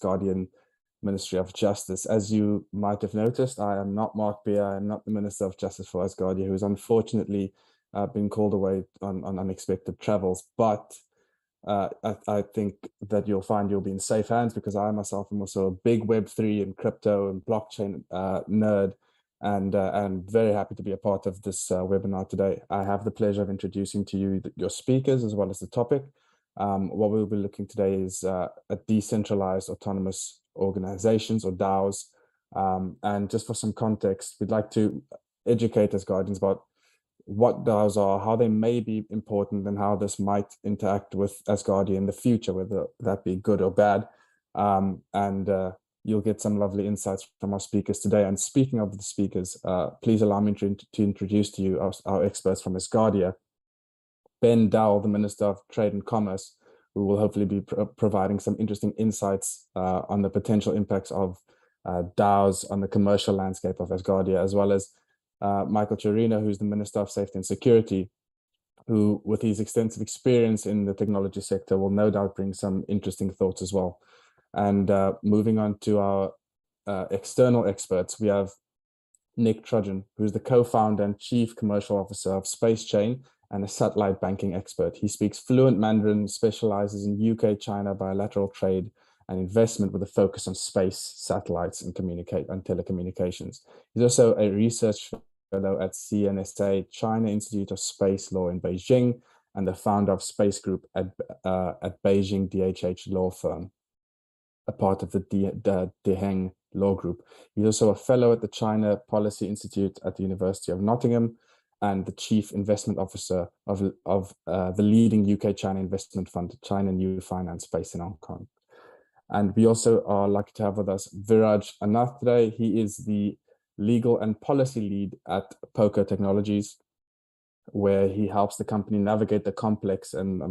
Asgardian Ministry of Justice. As you might have noticed, I am not Mark Beer. I am not the Minister of Justice for Asgardia, who has unfortunately been called away on unexpected travels. But I think that you'll find you'll be in safe hands, because I myself am also a big Web3 and crypto and blockchain nerd, and I'm very happy to be a part of this webinar today. I have the pleasure of introducing to you your speakers as well as the topic. What we'll be looking today is at decentralized autonomous organizations, or DAOs. And just for some context, we'd like to educate Asgardians about what DAOs are, how they may be important, and how this might interact with Asgardia in the future, whether that be good or bad. You'll get some lovely insights from our speakers today. And speaking of the speakers, please allow me to introduce to you our experts from Asgardia. Ben Dowell, the Minister of Trade and Commerce, who will hopefully be providing some interesting insights on the potential impacts of DAOs on the commercial landscape of Asgardia, as well as Michael Chirino, who's the Minister of Safety and Security, who, with his extensive experience in the technology sector, will no doubt bring some interesting thoughts as well. And moving on to our external experts, we have Nick Trojan, who's the co-founder and chief commercial officer of Space Chain and a satellite banking expert. He speaks fluent Mandarin, specializes in UK-China bilateral trade and investment with a focus on space, satellites, and telecommunications. He's also a research fellow at CNSA, China Institute of Space Law in Beijing, and the founder of Space Group at Beijing DHH Law Firm, a part of the Deheng Law Group. He's also a fellow at the China Policy Institute at the University of Nottingham, and the chief investment officer of the leading UK-China investment fund, China New Finance, based in Hong Kong. And we also are lucky to have with us Viraj Anath today. He is the legal and policy lead at Poker Technologies, where he helps the company navigate the complex and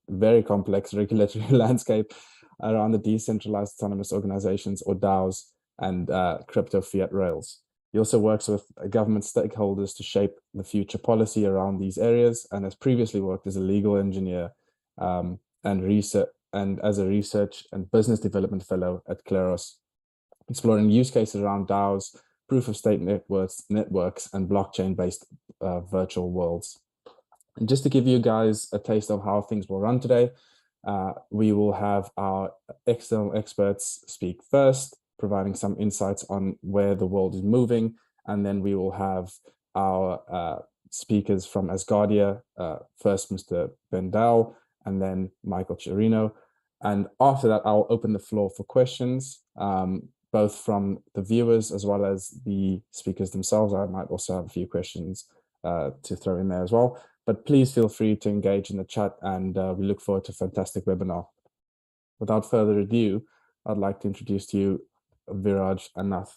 very complex regulatory landscape around the decentralized autonomous organizations, or DAOs, and crypto fiat rails. He also works with government stakeholders to shape the future policy around these areas, and has previously worked as a legal engineer and as a research and business development fellow at Kleros, exploring use cases around DAOs, proof-of-stake networks, and blockchain-based virtual worlds. And just to give you guys a taste of how things will run today, we will have our external experts speak first, providing some insights on where the world is moving. And then we will have our speakers from Asgardia, first Mr. Ben Dowell, and then Michael Chirino. And after that, I'll open the floor for questions, both from the viewers as well as the speakers themselves. I might also have a few questions to throw in there as well. But please feel free to engage in the chat, and we look forward to a fantastic webinar. Without further ado, I'd like to introduce to you Viraj Anath.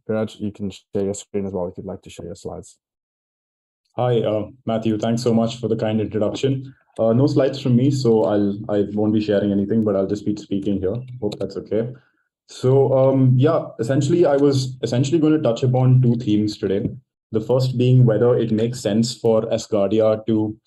Viraj, you can share your screen as well if you'd like to share your slides. Hi, Matthew. Thanks so much for the kind introduction. No slides from me, so I won't be sharing anything, but I'll just be speaking here. Hope that's okay. So yeah, essentially, I was going to touch upon two themes today. The first being whether it makes sense for Asgardia to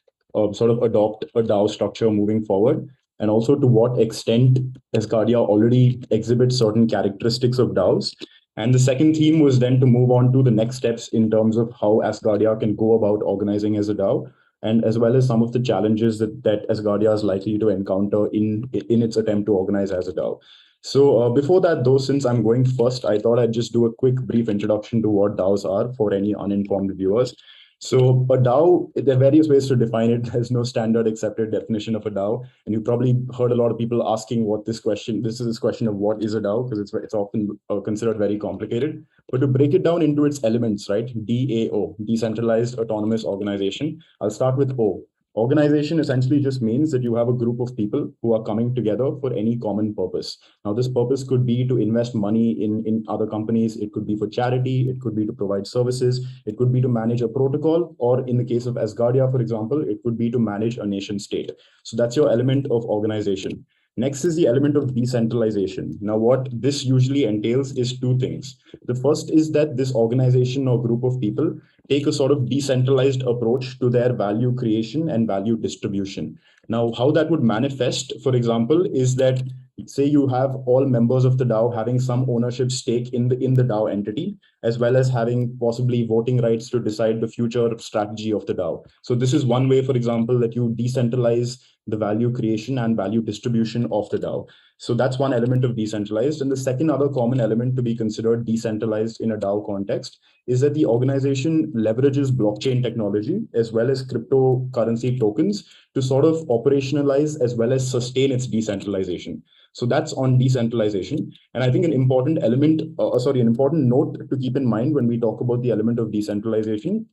sort of adopt a DAO structure moving forward, and also to what extent Asgardia already exhibits certain characteristics of DAOs. And the second theme was then to move on to the next steps in terms of how Asgardia can go about organizing as a DAO, and as well as some of the challenges that Asgardia is likely to encounter in its attempt to organize as a DAO. So before that, though, since I'm going first, I thought I'd just do a quick brief introduction to what DAOs are for any uninformed viewers. So a DAO, there are various ways to define it. There's no standard accepted definition of a DAO. And you probably heard a lot of people asking what this question of what is a DAO, because it's often considered very complicated. But to break it down into its elements, right? DAO, Decentralized Autonomous Organization. I'll start with O. Organization essentially just means that you have a group of people who are coming together for any common purpose. Now, this purpose could be to invest money in other companies. It could be for charity. It could be to provide services. It could be to manage a protocol. Or in the case of Asgardia, for example, it could be to manage a nation state. So that's your element of organization. Next is the element of decentralization. Now, what this usually entails is two things. The first is that this organization or group of people take a sort of decentralized approach to their value creation and value distribution. Now, how that would manifest, for example, is that say you have all members of the DAO having some ownership stake in the DAO entity, as well as having possibly voting rights to decide the future strategy of the DAO. So this is one way, for example, that you decentralize the value creation and value distribution of the DAO. So that's one element of decentralized. And the second other common element to be considered decentralized in a DAO context is that the organization leverages blockchain technology as well as cryptocurrency tokens to sort of operationalize as well as sustain its decentralization. So that's on decentralization. And I think an important element, an important note to keep in mind when we talk about the element of decentralization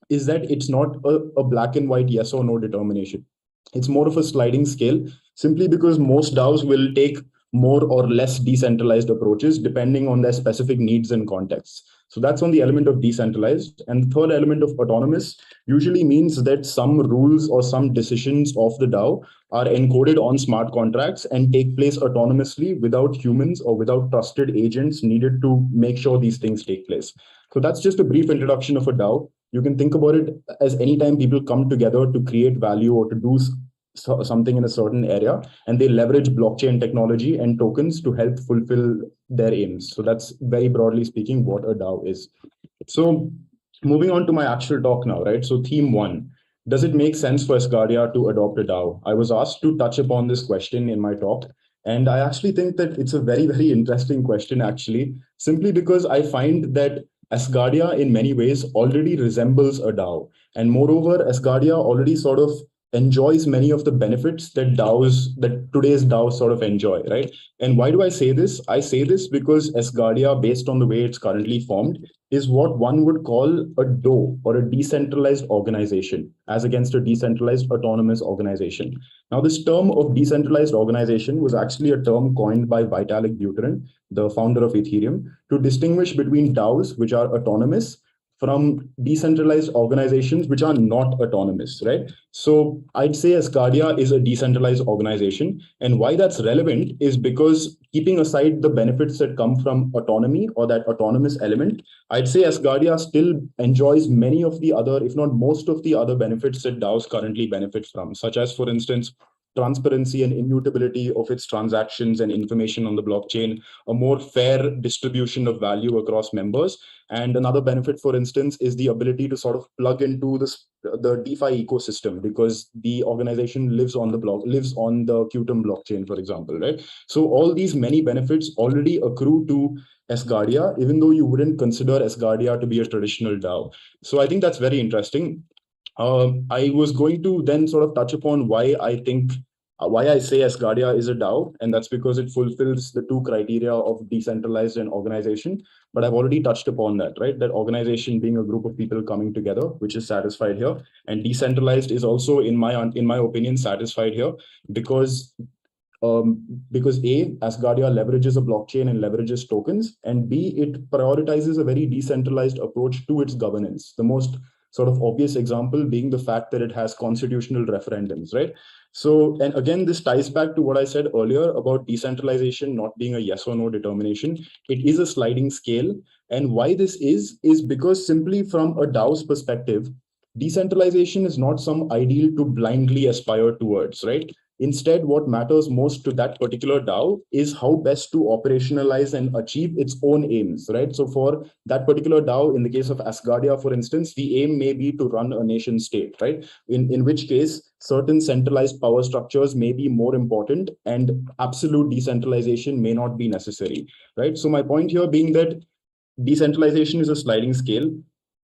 is that it's not a black and white yes or no determination. It's more of a sliding scale, simply because most DAOs will take more or less decentralized approaches depending on their specific needs and contexts. So that's on the element of decentralized. And the third element of autonomous usually means that some rules or some decisions of the DAO are encoded on smart contracts and take place autonomously without humans or without trusted agents needed to make sure these things take place. So that's just a brief introduction of a DAO. You can think about it as anytime people come together to create value or to do something in a certain area, and they leverage blockchain technology and tokens to help fulfill their aims. So that's very broadly speaking what a DAO is. So moving on to my actual talk now, right? So theme one, does it make sense for Asgardia to adopt a DAO? I was asked to touch upon this question in my talk. And I actually think that it's a very, very interesting question, actually, simply because I find that Asgardia in many ways already resembles a DAO. And moreover, Asgardia already sort of enjoys many of the benefits that today's DAOs sort of enjoy, right? And why do I say this? I say this because Asgardia, based on the way it's currently formed, is what one would call a DAO, or a decentralized organization, as against a decentralized autonomous organization. Now, this term of decentralized organization was actually a term coined by Vitalik Buterin, the founder of Ethereum, to distinguish between DAOs, which are autonomous, from decentralized organizations which are not autonomous, right? So I'd say Asgardia is a decentralized organization. And why that's relevant is because, keeping aside the benefits that come from autonomy or that autonomous element, I'd say Asgardia still enjoys many of the other, if not most of the other benefits that DAOs currently benefit from, such as, for instance, transparency and immutability of its transactions and information on the blockchain, a more fair distribution of value across members. And another benefit, for instance, is the ability to sort of plug into the DeFi ecosystem, because the organization lives on the Qtum blockchain, for example, right? So all these many benefits already accrue to Asgardia, even though you wouldn't consider Asgardia to be a traditional DAO. So I think that's very interesting. I was going to then sort of touch upon why I say Asgardia is a DAO, and that's because it fulfills the two criteria of decentralized and organization. But I've already touched upon that, right? That organization being a group of people coming together, which is satisfied here, and decentralized is also, in my opinion, satisfied here, because A, Asgardia leverages a blockchain and leverages tokens, and B, it prioritizes a very decentralized approach to its governance. The most sort of obvious example being the fact that it has constitutional referendums, right? So, and again, this ties back to what I said earlier about decentralization not being a yes or no determination. It is a sliding scale. And why this is because, simply from a DAO's perspective, decentralization is not some ideal to blindly aspire towards, right? Instead, what matters most to that particular DAO is how best to operationalize and achieve its own aims, right? So for that particular DAO, in the case of Asgardia, for instance, the aim may be to run a nation state, right? In which case, certain centralized power structures may be more important and absolute decentralization may not be necessary, right? So my point here being that decentralization is a sliding scale.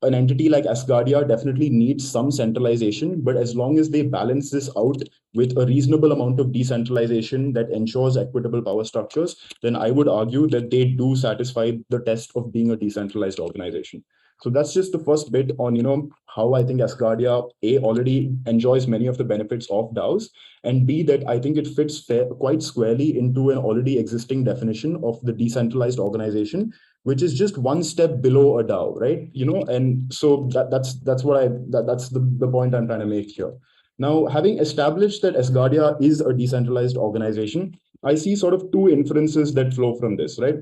An entity like Asgardia definitely needs some centralization, but as long as they balance this out with a reasonable amount of decentralization that ensures equitable power structures, then I would argue that they do satisfy the test of being a decentralized organization. So that's just the first bit on, how I think Asgardia, A, already enjoys many of the benefits of DAOs, and B, that I think it fits quite squarely into an already existing definition of the decentralized organization, which is just one step below a DAO, right? And so that's the point I'm trying to make here. Now, having established that Asgardia is a decentralized organization, I see sort of two inferences that flow from this, right?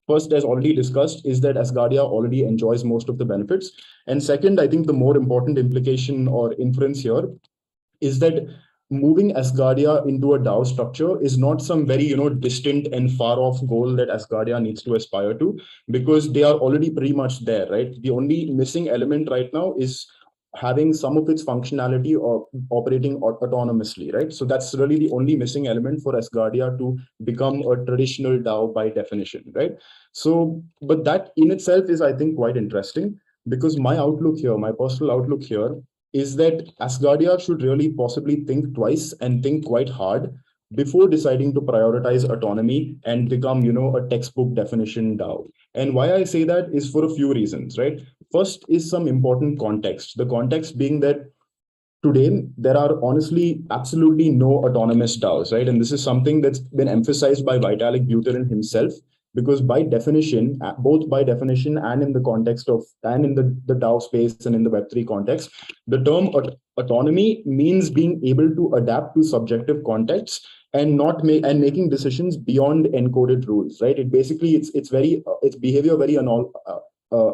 First, as already discussed, is that Asgardia already enjoys most of the benefits. And second, I think the more important implication or inference here is that Asgardia already enjoys many of the benefits of DAOs. And why this is because, simply from a DAO's perspective, decentralization is not some ideal to blindly aspire towards, right? Instead, what matters most to that particular DAO is how best to operationalize and achieve its own aims, right? So for that particular DAO, in the case of Asgardia, the moving Asgardia into a DAO structure is not some very, distant and far off goal that Asgardia needs to aspire to, because they are already pretty much there, right? The only missing element right now is having some of its functionality or operating autonomously, right? So that's really the only missing element for Asgardia to become a traditional DAO by definition, right? So, but that in itself is, I think, quite interesting, because my outlook here, my personal outlook here, is that Asgardia should really possibly think twice and think quite hard before deciding to prioritize autonomy and become, a textbook definition DAO. And why I say that is for a few reasons, right? First is some important context. The context being that today there are honestly absolutely no autonomous DAOs, right? And this is something that's been emphasized by Vitalik Buterin himself, because by definition, both by definition and in the context of, and in the DAO space and in the Web3 context, the term autonomy means being able to adapt to subjective contexts and not make and making decisions beyond encoded rules, right? It basically, it's behavior very uh,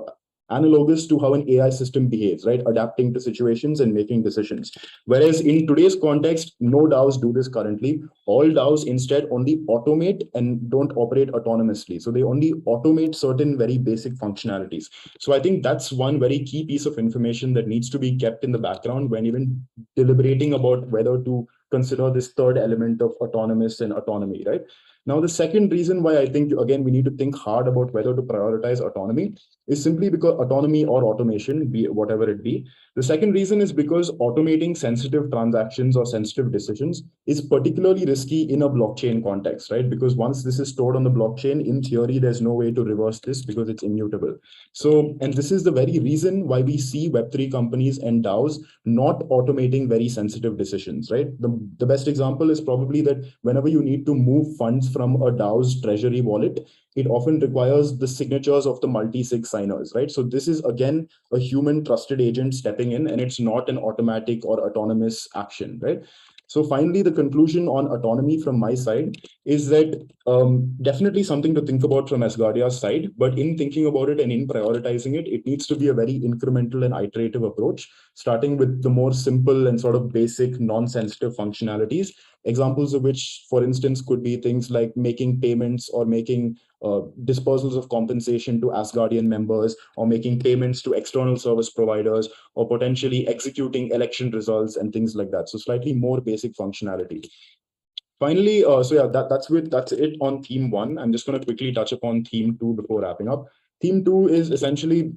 analogous to how an AI system behaves, right? Adapting to situations and making decisions. Whereas in today's context, no DAOs do this currently. All DAOs instead only automate and don't operate autonomously. So they only automate certain very basic functionalities. So I think that's one very key piece of information that needs to be kept in the background when even deliberating about whether to consider this third element of autonomous and autonomy, right? Now, the second reason why I think, again, we need to think hard about whether to prioritize autonomy is simply because autonomy or automation, be whatever it be. The second reason is because automating sensitive transactions or sensitive decisions is particularly risky in a blockchain context, right? Because once this is stored on the blockchain, in theory, there's no way to reverse this because it's immutable. So, and this is the very reason why we see Web3 companies and DAOs not automating very sensitive decisions, right? The best example is probably that whenever you need to move funds from a DAO's treasury wallet, it often requires the signatures of the multi-sig signers, right? So this is, again, a human trusted agent stepping in, and it's not an automatic or autonomous action, right? So finally, the conclusion on autonomy from my side is that definitely something to think about from Asgardia's side, but in thinking about it and in prioritizing it, it needs to be a very incremental and iterative approach, starting with the more simple and sort of basic non-sensitive functionalities, examples of which, for instance, could be things like making payments or making dispersals of compensation to Asgardian members, or making payments to external service providers, or potentially executing election results and things like that. So slightly more basic functionality. Finally, that's it on theme one. I'm just going to quickly touch upon theme two before wrapping up. Theme two is essentially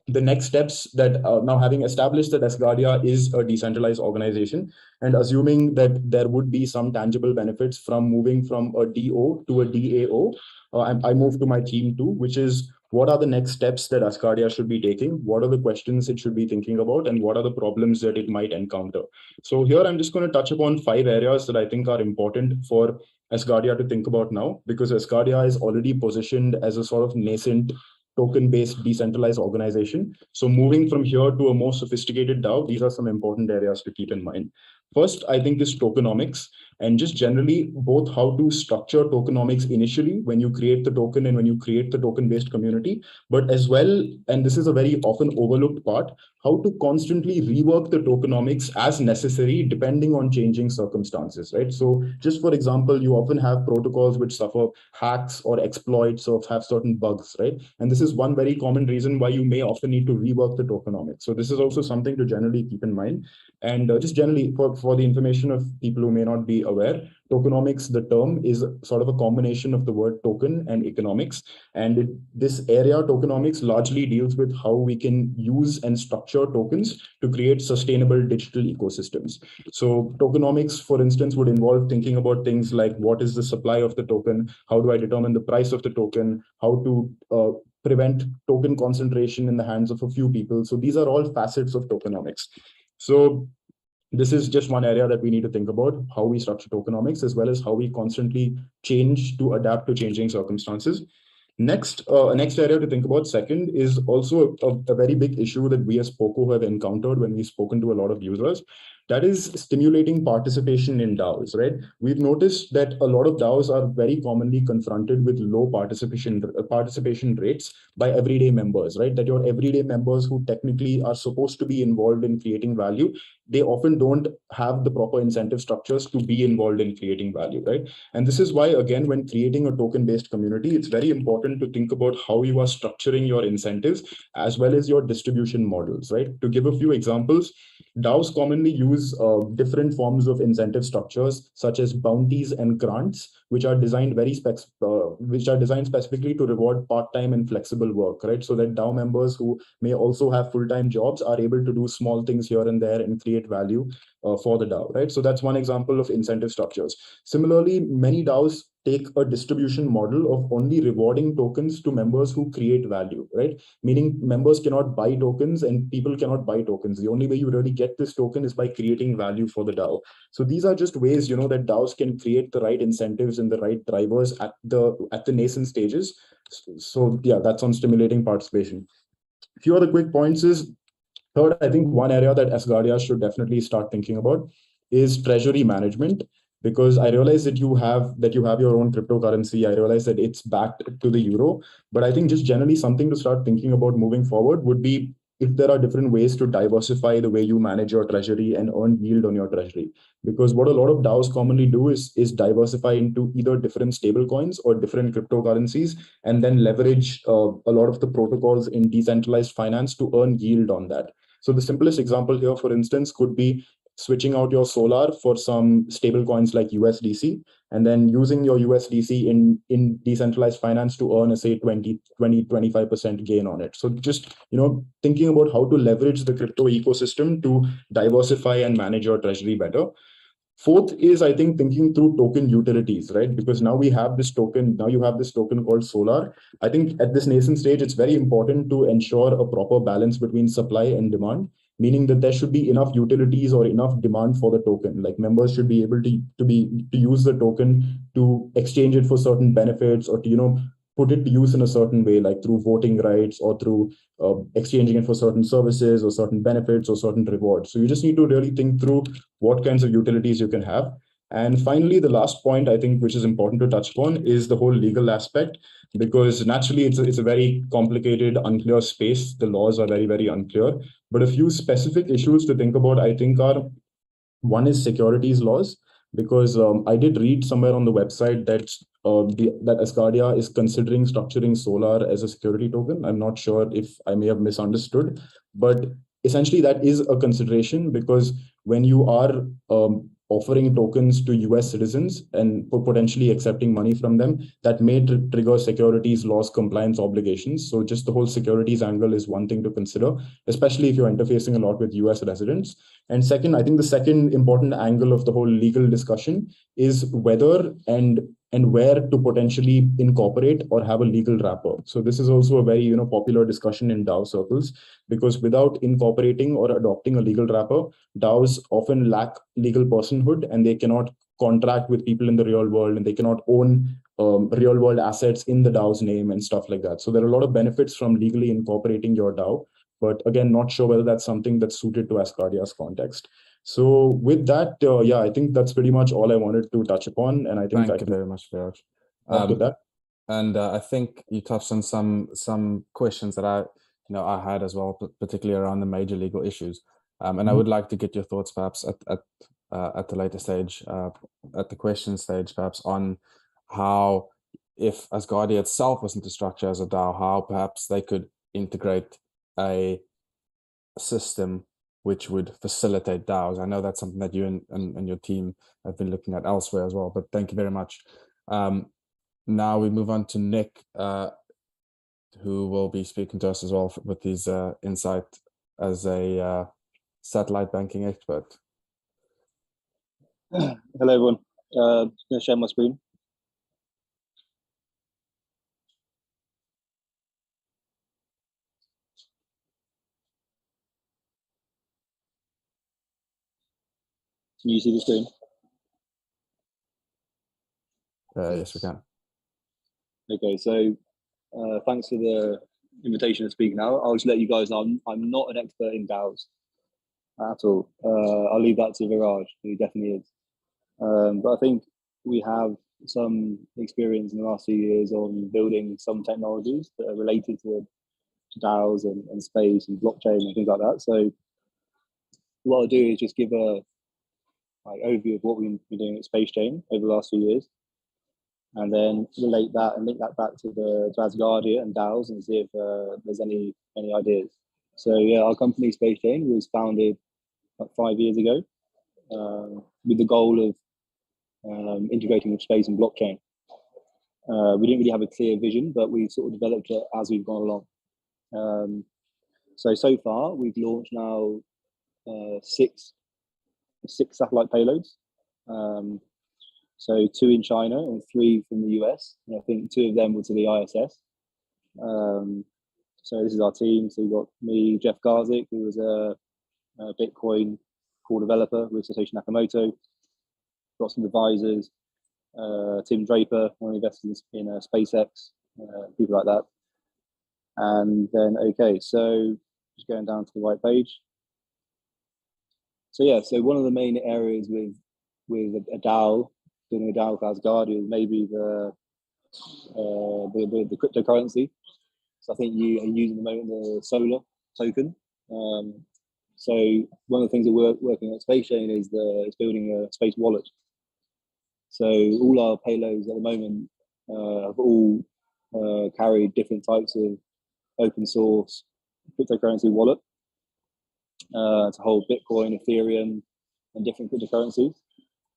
the next steps that now, having established that Asgardia is a decentralized organization, and assuming that there would be some tangible benefits from moving from a DO to a DAO, I move to my theme two, which is what are the next steps that Asgardia should be taking? What are the questions it should be thinking about? And what are the problems that it might encounter? So here I'm just going to touch upon 5 areas that I think are important for Asgardia to think about now, because Asgardia is already positioned as a sort of nascent token-based decentralized organization. So moving from here to a more sophisticated DAO, these are some important areas to keep in mind. First, I think, is tokenomics, and just generally both how to structure tokenomics initially when you create the token and when you create the token-based community, but as well, and this is a very often overlooked part, how to constantly rework the tokenomics as necessary depending on changing circumstances, right? So just for example, you often have protocols which suffer hacks or exploits or have certain bugs, right? And this is one very common reason why you may often need to rework the tokenomics. So this is also something to generally keep in mind. And just generally for the information of people who may not be aware, tokenomics, the term, is sort of a combination of the word token and economics. And this area, tokenomics, largely deals with how we can use and structure tokens to create sustainable digital ecosystems. So tokenomics, for instance, would involve thinking about things like what is the supply of the token, how do I determine the price of the token, how to prevent token concentration in the hands of a few people. So these are all facets of tokenomics. So this is just one area that we need to think about, how we structure tokenomics, as well as how we constantly change to adapt to changing circumstances. Next area to think about, second, is also a very big issue that we as POCO have encountered when we've spoken to a lot of users, that is stimulating participation in DAOs, right? We've noticed that a lot of DAOs are very commonly confronted with low participation rates by everyday members, right? That your everyday members who technically are supposed to be involved in creating value, they often don't have the proper incentive structures to be involved in creating value, right? And this is why, again, when creating a token-based community, it's very important to think about how you are structuring your incentives as well as your distribution models, right? To give a few examples, DAOs commonly use different forms of incentive structures, such as bounties and grants, which are designed specifically to reward part-time and flexible work, right? So that DAO members who may also have full-time jobs are able to do small things here and there and create value for the DAO, right? So that's one example of incentive structures. Similarly, many DAOs take a distribution model of only rewarding tokens to members who create value, right? Meaning members cannot buy tokens and people cannot buy tokens. The only way you really get this token is by creating value for the DAO. So these are just ways, that DAOs can create the right incentives and the right drivers at the nascent stages. So yeah, that's on stimulating participation. A few other quick points is, third, I think one area that Asgardia should definitely start thinking about is treasury management, because I realize that you have your own cryptocurrency. I realize that it's backed to the euro, but I think just generally something to start thinking about moving forward would be if there are different ways to diversify the way you manage your treasury and earn yield on your treasury. Because what a lot of DAOs commonly do is diversify into either different stable coins or different cryptocurrencies, and then leverage a lot of the protocols in decentralized finance to earn yield on that. So the simplest example here, for instance, could be switching out your Solar for some stable coins like USDC, and then using your USDC in decentralized finance to earn a, say, 25% gain on it. So just, thinking about how to leverage the crypto ecosystem to diversify and manage your treasury better. Fourth is, I think, thinking through token utilities, right? Because now you have this token called Solar. I think at this nascent stage, it's very important to ensure a proper balance between supply and demand, meaning that there should be enough utilities or enough demand for the token. Like members should be able to use the token to exchange it for certain benefits, or to, put it to use in a certain way, like through voting rights or through exchanging it for certain services or certain benefits or certain rewards. So you just need to really think through what kinds of utilities you can have. And finally, the last point, I think, which is important to touch upon, is the whole legal aspect, because naturally it's a very complicated, unclear space. The laws are very, very unclear. But a few specific issues to think about, I think, are, one is securities laws, because I did read somewhere on the website that that Asgardia is considering structuring Solar as a security token. I'm not sure if I may have misunderstood, but essentially that is a consideration, because when you are offering tokens to US citizens and potentially accepting money from them, that may trigger securities laws compliance obligations. So just the whole securities angle is one thing to consider, especially if you're interfacing a lot with US residents. And second, I think the second important angle of the whole legal discussion is whether and where to potentially incorporate or have a legal wrapper. So this is also a very popular discussion in DAO circles, because without incorporating or adopting a legal wrapper, DAOs often lack legal personhood, and they cannot contract with people in the real world, and they cannot own real world assets in the DAO's name and stuff like that. So there are a lot of benefits from legally incorporating your DAO. But again, not sure whether that's something that's suited to Asgardia's context. So with that, yeah, I think that's pretty much all I wanted to touch upon. And I think Thank you very much, Viraj. After that. And I think you touched on some questions that I had as well, particularly around the major legal issues. And I would like to get your thoughts, perhaps at the later stage, at the question stage, perhaps on how, if Asgardia itself wasn't to structure as a DAO, how perhaps they could integrate a system which would facilitate DAOs. I know that's something that you and your team have been looking at elsewhere as well, but thank you very much. Now we move on to Nick, who will be speaking to us as well with his insight as a satellite banking expert. Hello, everyone. I'm going to share my screen. Can you see the screen? Yes, we can. Okay, so thanks for the invitation to speak now. I'll just let you guys know I'm not an expert in DAOs. at all. I'll leave that to Viraj, who definitely is. But I think we have some experience in the last few years on building some technologies that are related to DAOs and space and blockchain and things like that. So what I'll do is just give a overview of what we've been doing at Space Chain over the last few years, and then relate that and link that back to Asgardia and DAOs and see if there's any ideas. So yeah, our company Space Chain was founded about 5 years ago with the goal of integrating with space and blockchain. We didn't really have a clear vision, but we sort of developed it as we've gone along. So far, we've launched now six satellite payloads. So 2 in China and 3 from the US. And I think 2 of them were to the ISS. So this is our team. So we've got me, Jeff Garzik, who was a Bitcoin core developer with Satoshi Nakamoto. Got some advisors, Tim Draper, one of the investors in SpaceX, people like that. And then, okay, so just going down to the right page. So yeah, so one of the main areas with a DAO, doing a DAO with Asgardia, is maybe the cryptocurrency. So I think you are using at the moment the Solar token. So one of the things that we're working at Space Chain is building a space wallet. So all our payloads at the moment have all carried different types of open source cryptocurrency wallet to hold Bitcoin, Ethereum, and different cryptocurrencies.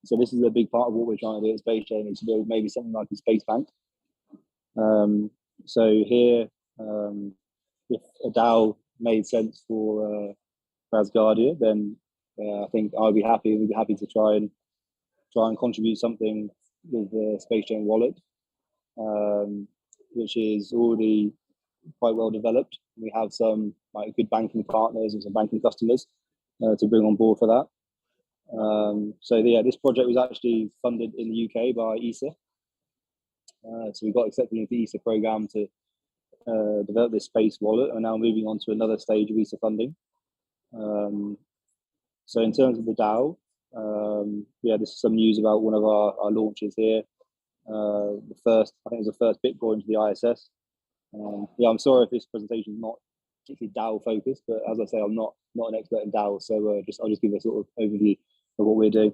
So this is a big part of what we're trying to do at Space Chain, is to build maybe something like a space bank. So here, if a DAO made sense for Asgardia, then I think I'd be happy, and we'd be happy to try and contribute something with the Space Chain wallet, which is already quite well developed. We have some good banking partners and some banking customers to bring on board for that. So yeah, this project was actually funded in the UK by ESA. So we got accepted into the ESA program to develop this space wallet, and now moving on to another stage of ESA funding. So in terms of the DAO, yeah, this is some news about one of our launches here. I think it was the first Bitcoin to the ISS. Yeah, I'm sorry if this presentation is not particularly DAO focused, but as I say, I'm not an expert in DAO, so I'll just give a sort of overview of what we're doing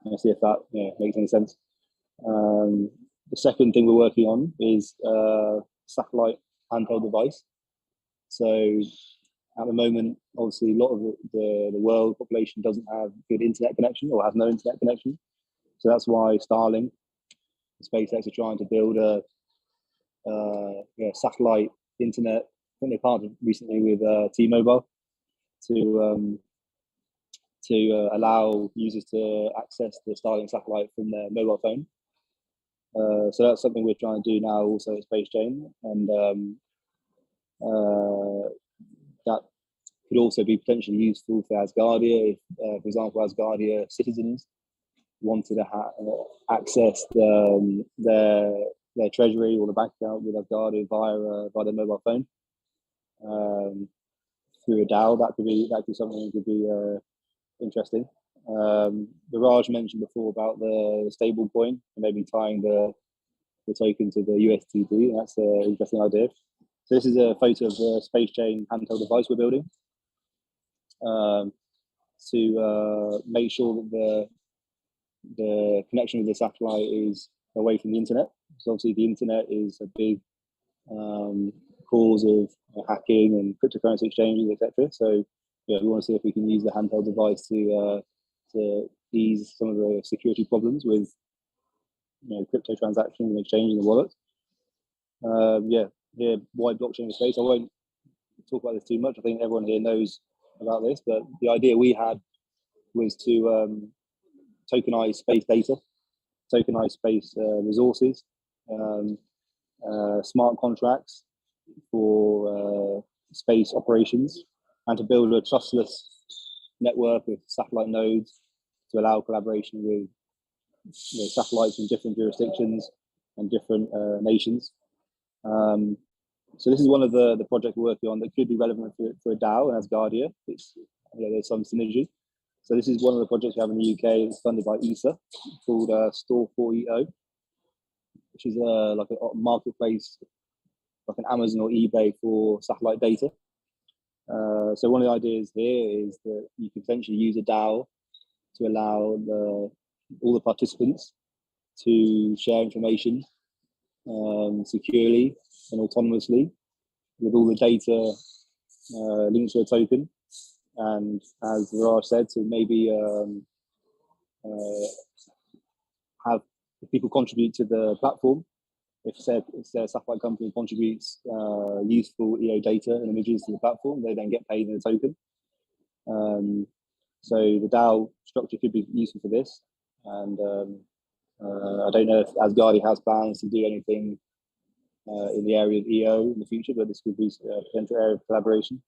and see if that makes any sense. The second thing we're working on is satellite handheld device. So at the moment, obviously, a lot of the world population doesn't have good internet connection or has no internet connection. So that's why Starlink, SpaceX are trying to build a satellite internet. I think they partnered recently with T-Mobile to allow users to access the Starlink satellite from their mobile phone. So that's something we're trying to do now also at Space Chain, and that could also be potentially useful for Asgardia if, for example, Asgardia citizens wanted to access their treasury or the bank account with Asgardia via their mobile phone through a DAO. That could be something that could be interesting. Viraj mentioned before about the stable coin and maybe tying the token to the USDT. That's an interesting idea. So this is a photo of the Space Chain handheld device we're building to make sure that the connection with the satellite is away from the internet. So obviously the internet is a big cause of hacking and cryptocurrency exchanges, etc. So yeah, we want to see if we can use the handheld device to ease some of the security problems with crypto transactions and exchanging the wallets. Yeah, why blockchain space? I won't talk about this too much. I think everyone here knows about this, but the idea we had was to tokenize space data, tokenize space resources, smart contracts for space operations, and to build a trustless network of satellite nodes to allow collaboration with satellites in different jurisdictions and different nations. So this is one of the projects we're working on that could be relevant for a DAO and Asgardia. It's there's some synergy. So this is one of the projects we have in the UK. It's funded by ESA, called Store 4EO, which is like a marketplace, like an Amazon or eBay for satellite data. So one of the ideas here is that you can potentially use a DAO to allow all the participants to share information securely and autonomously with all the data linked to a token. And as Viraj said, to maybe have people contribute to the platform. If their satellite company contributes useful EO data and images to the platform, they then get paid in a token. So the DAO structure could be useful for this. And I don't know if Asgardia has plans to do anything in the area of EO in the future, but this could be a potential area of collaboration.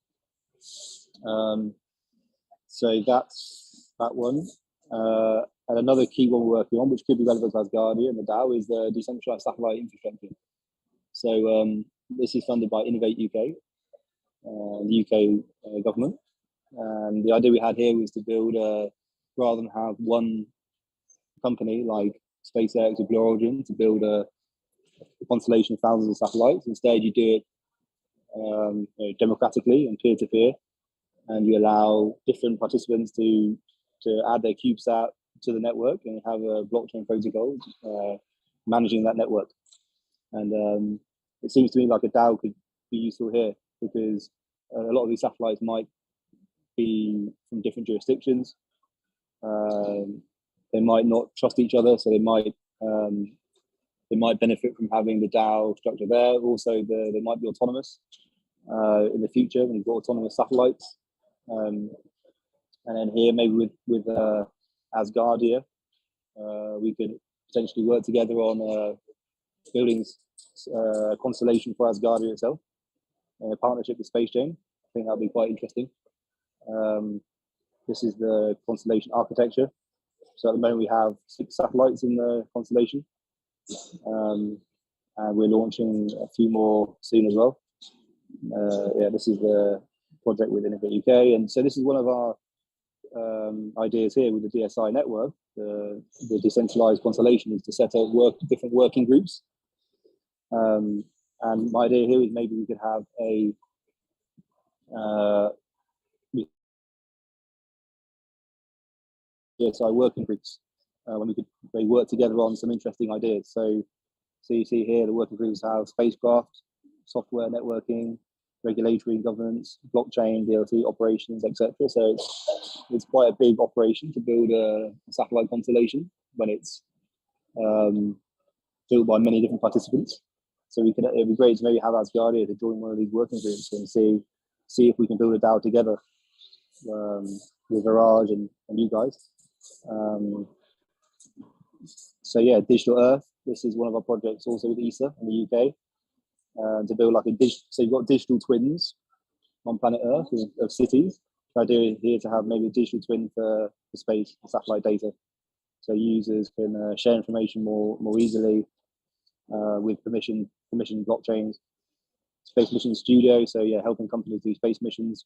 So that's that one. And another key one we're working on, which could be relevant to Asgardia and the DAO, is the decentralized satellite infrastructure. So this is funded by Innovate UK, the UK government. And the idea we had here was to build, rather than have one company like SpaceX or Blue Origin to build a constellation of thousands of satellites. Instead, you do it democratically and peer-to-peer, and you allow different participants to add their CubeSat to the network and have a blockchain protocol managing that network. And it seems to me like a DAO could be useful here, because a lot of these satellites might be from different jurisdictions. They might not trust each other, so they might benefit from having the DAO structure there. Also, they might be autonomous in the future when you've got autonomous satellites. And then here, maybe with Asgardia, we could potentially work together on building a constellation for Asgardia itself, in a partnership with Space Jam. I think that'd be quite interesting. This is the constellation architecture. So at the moment we have 6 satellites in the constellation, and we're launching a few more soon as well. This is the project with Innovate UK, and so this is one of our ideas here with the DSI network. The decentralized constellation is to set up different working groups, and my idea here is maybe we could have a DSI working groups when they work together on some interesting ideas. So you see here the working groups have spacecraft, software, networking, regulatory and governance, blockchain, DLT, operations, etc. So it's quite a big operation to build a satellite constellation when it's built by many different participants. So it'd be great to maybe have Asgardia to join one of these working groups and see if we can build a DAO together with Viraj and you guys. So yeah, Digital Earth. This is one of our projects also with ESA in the UK, to build like so you've got digital twins on planet Earth of cities. The idea here to have maybe a digital twin for space and satellite data, so users can share information more easily with permission blockchains. Space Mission Studio, so yeah, helping companies do space missions,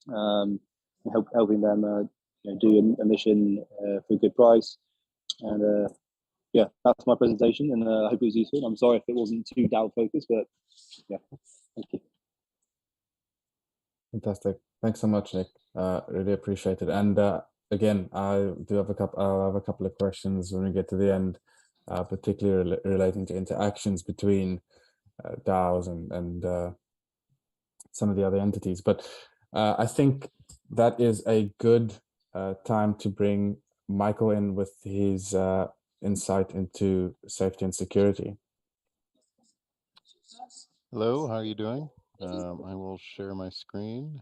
helping them do a mission for a good price. And yeah, that's my presentation, and I hope it was useful. I'm sorry if it wasn't too DAO focused, but yeah, thank you. Fantastic. Thanks so much, Nick. Really appreciate it. And again, I do have a couple of questions when we get to the end, particularly relating to interactions between DAOs and some of the other entities. But I think that is a good time to bring Michael in with his insight into safety and security. Hello, how are you doing? I will share my screen.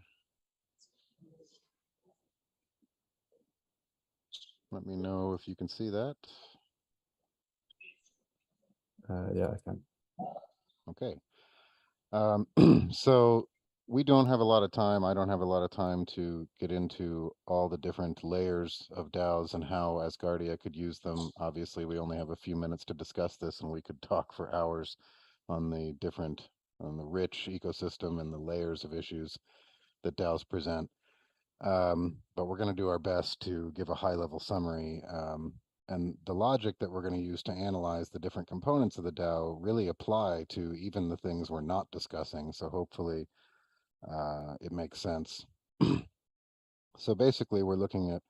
Let me know if you can see that. Yeah, I can. Okay. So we don't have a lot of time. I don't have a lot of time to get into all the different layers of DAOs and how Asgardia could use them. Obviously, we only have a few minutes to discuss this, and we could talk for hours on the rich ecosystem and the layers of issues that DAOs present. but we're going to do our best to give a high-level summary. And the logic that we're going to use to analyze the different components of the DAO really apply to even the things we're not discussing. So hopefully it makes sense. So basically, we're looking at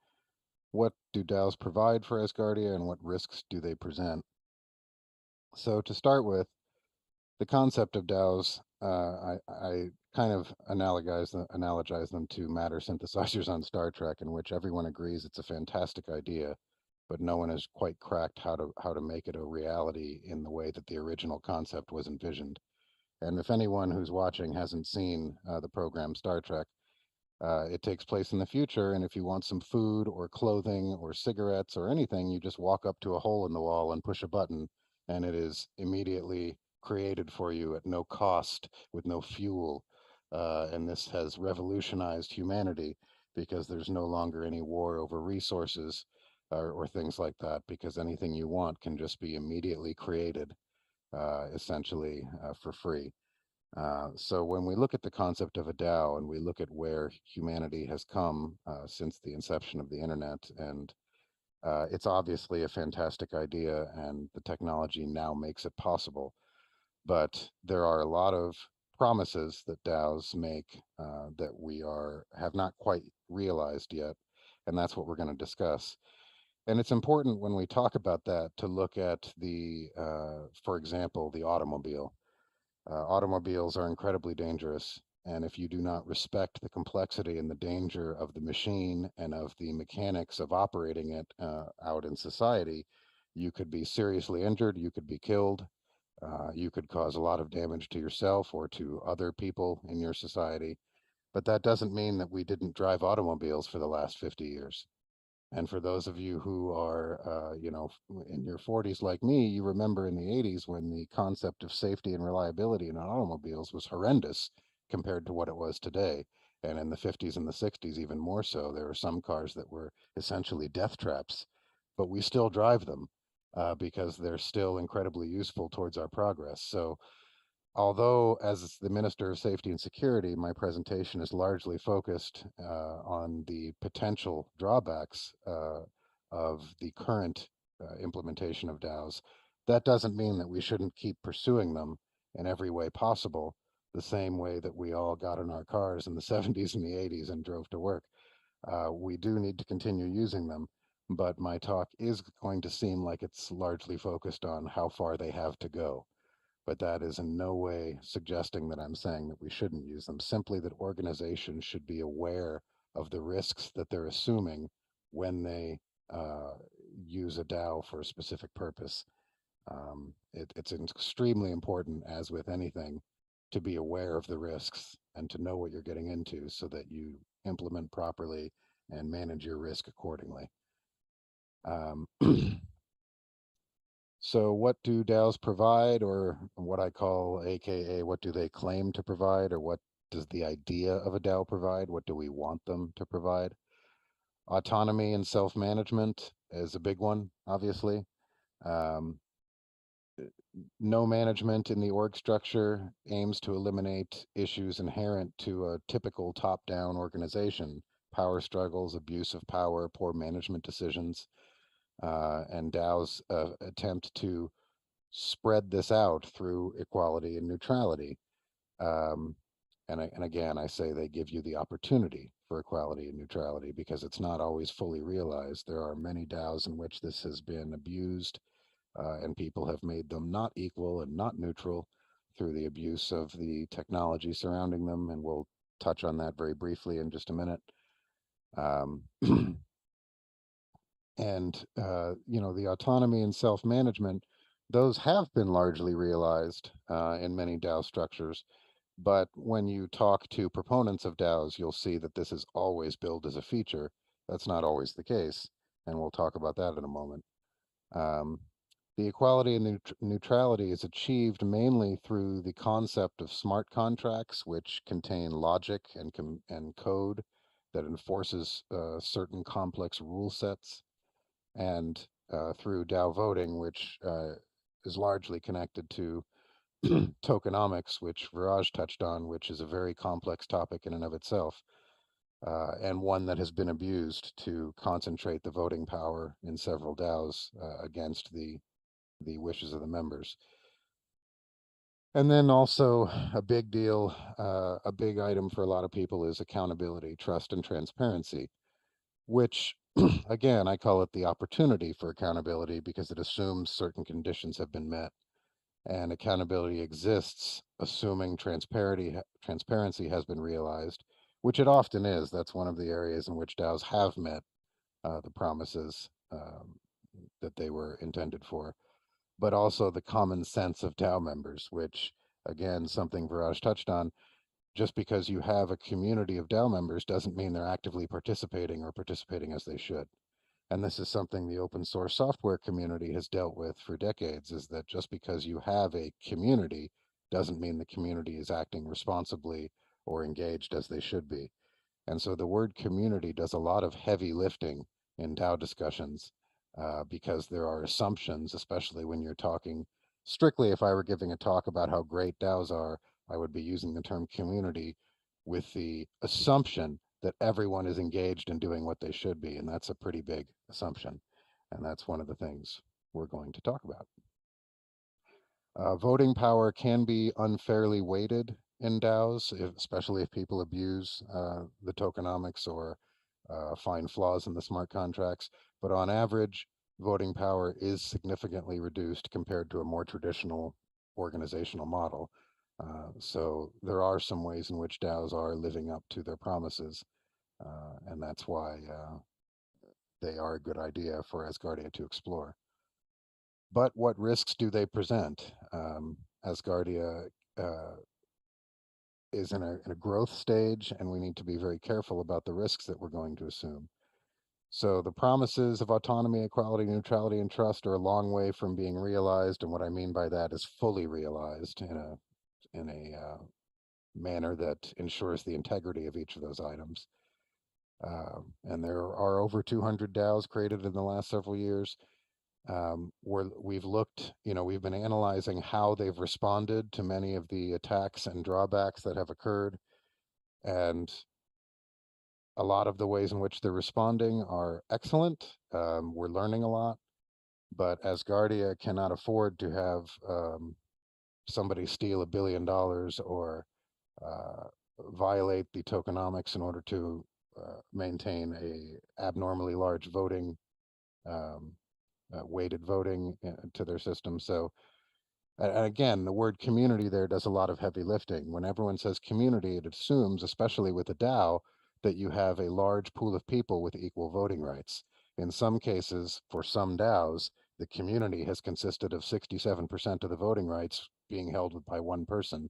what do DAOs provide for Asgardia and what risks do they present. So to start with, the concept of DAOs, I kind of analogize them to matter synthesizers on Star Trek, in which everyone agrees it's a fantastic idea, but no one has quite cracked how to make it a reality in the way that the original concept was envisioned. And if anyone who's watching hasn't seen the program Star Trek, it takes place in the future, and if you want some food or clothing or cigarettes or anything, you just walk up to a hole in the wall and push a button, and it is immediately created for you at no cost with no fuel. And this has revolutionized humanity because there's no longer any war over resources or things like that, because anything you want can just be immediately created, essentially for free. So when we look at the concept of a DAO and we look at where humanity has come since the inception of the internet, and it's obviously a fantastic idea, and the technology now makes it possible. But there are a lot of promises that DAOs make that we have not quite realized yet, and that's what we're going to discuss. And it's important when we talk about that to look at for example, the automobile. Automobiles are incredibly dangerous, and if you do not respect the complexity and the danger of the machine and of the mechanics of operating it out in society, you could be seriously injured, you could be killed, you could cause a lot of damage to yourself or to other people in your society. But that doesn't mean that we didn't drive automobiles for the last 50 years. And for those of you who are, in your 40s like me, you remember in the 80s when the concept of safety and reliability in automobiles was horrendous compared to what it was today. And in the 50s and the 60s, even more so, there were some cars that were essentially death traps, but we still drive them because they're still incredibly useful towards our progress. So although as the Minister of Safety and Security, my presentation is largely focused on the potential drawbacks of the current implementation of DAOs, that doesn't mean that we shouldn't keep pursuing them in every way possible, the same way that we all got in our cars in the 70s and the 80s and drove to work. We do need to continue using them, but my talk is going to seem like it's largely focused on how far they have to go. But that is in no way suggesting that I'm saying that we shouldn't use them, simply that organizations should be aware of the risks that they're assuming when they use a DAO for a specific purpose. It's extremely important, as with anything, to be aware of the risks and to know what you're getting into so that you implement properly and manage your risk accordingly. So what do DAOs provide, or what I call AKA what do they claim to provide, or what does the idea of a DAO provide? What do we want them to provide? Autonomy and self-management is a big one, obviously. No management in the org structure aims to eliminate issues inherent to a typical top-down organization: power struggles, abuse of power, poor management decisions, and DAOs attempt to spread this out through equality and neutrality. And again, I say they give you the opportunity for equality and neutrality because it's not always fully realized. There are many DAOs in which this has been abused, and people have made them not equal and not neutral through the abuse of the technology surrounding them, and we'll touch on that very briefly in just a minute. And the autonomy and self-management, those have been largely realized in many DAO structures. But when you talk to proponents of DAOs, you'll see that this is always billed as a feature. That's not always the case, and we'll talk about that in a moment. The equality and neutrality is achieved mainly through the concept of smart contracts, which contain logic and code that enforces certain complex rule sets, and through DAO voting, which is largely connected to tokenomics, which Viraj touched on, which is a very complex topic in and of itself. and one that has been abused to concentrate the voting power in several DAOs against the wishes of the members. And then also a big deal, a big item for a lot of people is accountability, trust, and transparency, which again, I call it the opportunity for accountability because it assumes certain conditions have been met. And accountability exists assuming transparency has been realized, which it often is. That's one of the areas in which DAOs have met the promises that they were intended for, but also the common sense of DAO members, which, again, something Viraj touched on. Just because you have a community of DAO members doesn't mean they're actively participating or participating as they should. And this is something the open source software community has dealt with for decades, is that just because you have a community doesn't mean the community is acting responsibly or engaged as they should be. And so the word community does a lot of heavy lifting in DAO discussions because there are assumptions, especially when you're talking strictly. If I were giving a talk about how great DAOs are, I would be using the term community with the assumption that everyone is engaged in doing what they should be. And that's a pretty big assumption. And that's one of the things we're going to talk about. Voting power can be unfairly weighted in DAOs, especially if people abuse the tokenomics or find flaws in the smart contracts. But on average, voting power is significantly reduced compared to a more traditional organizational model. So there are some ways in which DAOs are living up to their promises, and that's why they are a good idea for Asgardia to explore. But what risks do they present? Asgardia is in a growth stage, and we need to be very careful about the risks that we're going to assume. So the promises of autonomy, equality, neutrality, and trust are a long way from being realized, and what I mean by that is fully realized in a manner that ensures the integrity of each of those items. And there are over 200 DAOs created in the last several years. Where we've looked, we've been analyzing how they've responded to many of the attacks and drawbacks that have occurred. And a lot of the ways in which they're responding are excellent. We're learning a lot, but Asgardia cannot afford to have somebody steal $1 billion or violate the tokenomics in order to maintain a abnormally large voting weighted voting to their system. So again, the word community there does a lot of heavy lifting. When everyone says community, it assumes, especially with a DAO, that you have a large pool of people with equal voting rights. In some cases, for some DAOs, the community has consisted of 67% of the voting rights being held by one person,